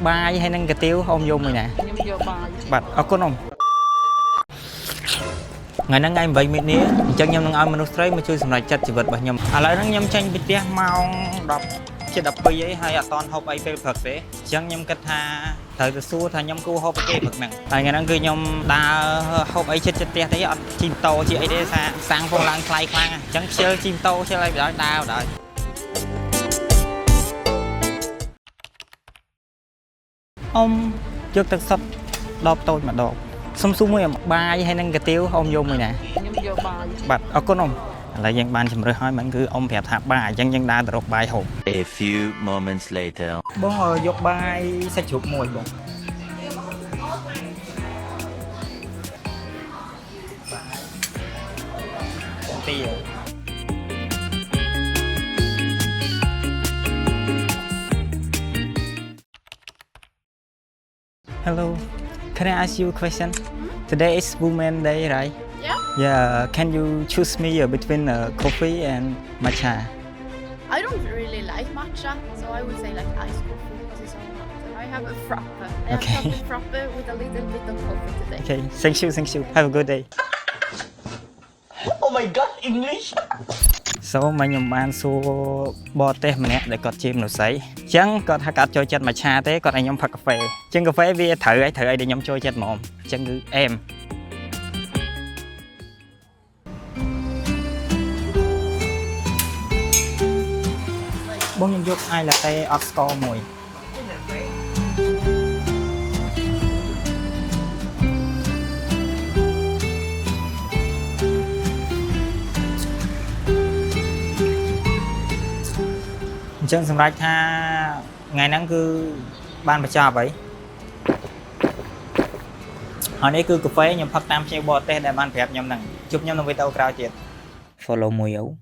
បាយហើយនឹងកាទៀវអមយកមួយណាខ្ញុំយកបាយបាទអរគុណអមថ្ងៃហ្នឹងថ្ងៃ8មីនាអញ្ចឹងខ្ញុំនឹងឲ្យមនុស្សស្រីមកជួយសម្រេចចិត្តជីវិតរបស់ខ្ញុំឥឡូវហ្នឹងខ្ញុំចេញពីផ្ទះម៉ោង10 12អីហើយអត់តន់ហូបអីពេលព្រឹកទេអញ្ចឹងខ្ញុំគិតថាត្រូវទៅសួរថាខ្ញុំគួរហូបអីគេព្រឹកហ្នឹងហើយថ្ងៃហ្នឹងគឺខ្ញុំដើរហូបអីចិត្តផ្ទះទេអត់ជិះម៉ូតូជិះអីទេសាំងពងឡើងថ្លៃខ្លាំងអញ្ចឹងខ្ជិលជិះម៉ូតូខ្ជិលអីបណ្ដោយដើរបណ្ដោយអ៊ំយកទឹកសុទ្ធដបតូចមកដបសុំស៊ូមួយបាយហើយនឹងកាទៀវអ៊ំយកមួយណាខ្ញុំយកបាយបាទអរគុណអ៊ំឥឡូវយើងបានជំរឿសហើយមិនគឺអ៊ំប្រាប់ថាបាយអញ្ចឹងយើងដើរទៅរកបាយហូប A few moments later បងយកបាយសាច់ជ្រូកមួយបងទី Hello, can I ask you a question? Today is Women's Day, right? Yeah. Yeah. Can you choose me between coffee and matcha? I don't really like matcha, so I would say like iced coffee because it's all hot. I have a frappe. I Okay. have a frappe with a little bit of coffee today. Okay, thank you, thank you. Have a good day. Oh my god English សូមឲ្យខ្ញុំបានសួរបរទេសម្នាក់ដែលគាត់ជាមនុស្សស្រីអញ្ចឹងគាត់ថាគាត់ចូលចិត្តម៉ាឆាទេគាត់ឲ្យខ្ញុំផឹកកាហ្វេអញ្ចឹងកាហ្វេវាត្រូវអីដែលខ្ញុំចូលចិត្តហ្មងអញ្ចឹងគឺអែមបងខ្ញុំយកអាយឡាតេអត់ស្ករមួយអញ្ចឹងសម្រាប់ថាថ្ងៃហ្នឹងគឺបានបញ្ចប់ហើយហើយនេះគឺកាហ្វេខ្ញុំផឹកតាមភ្ញៀវបរទេសដែលបានប្រាប់ខ្ញុំហ្នឹងជួបខ្ញុំនៅវីដេអូក្រោយទៀត Follow មួយ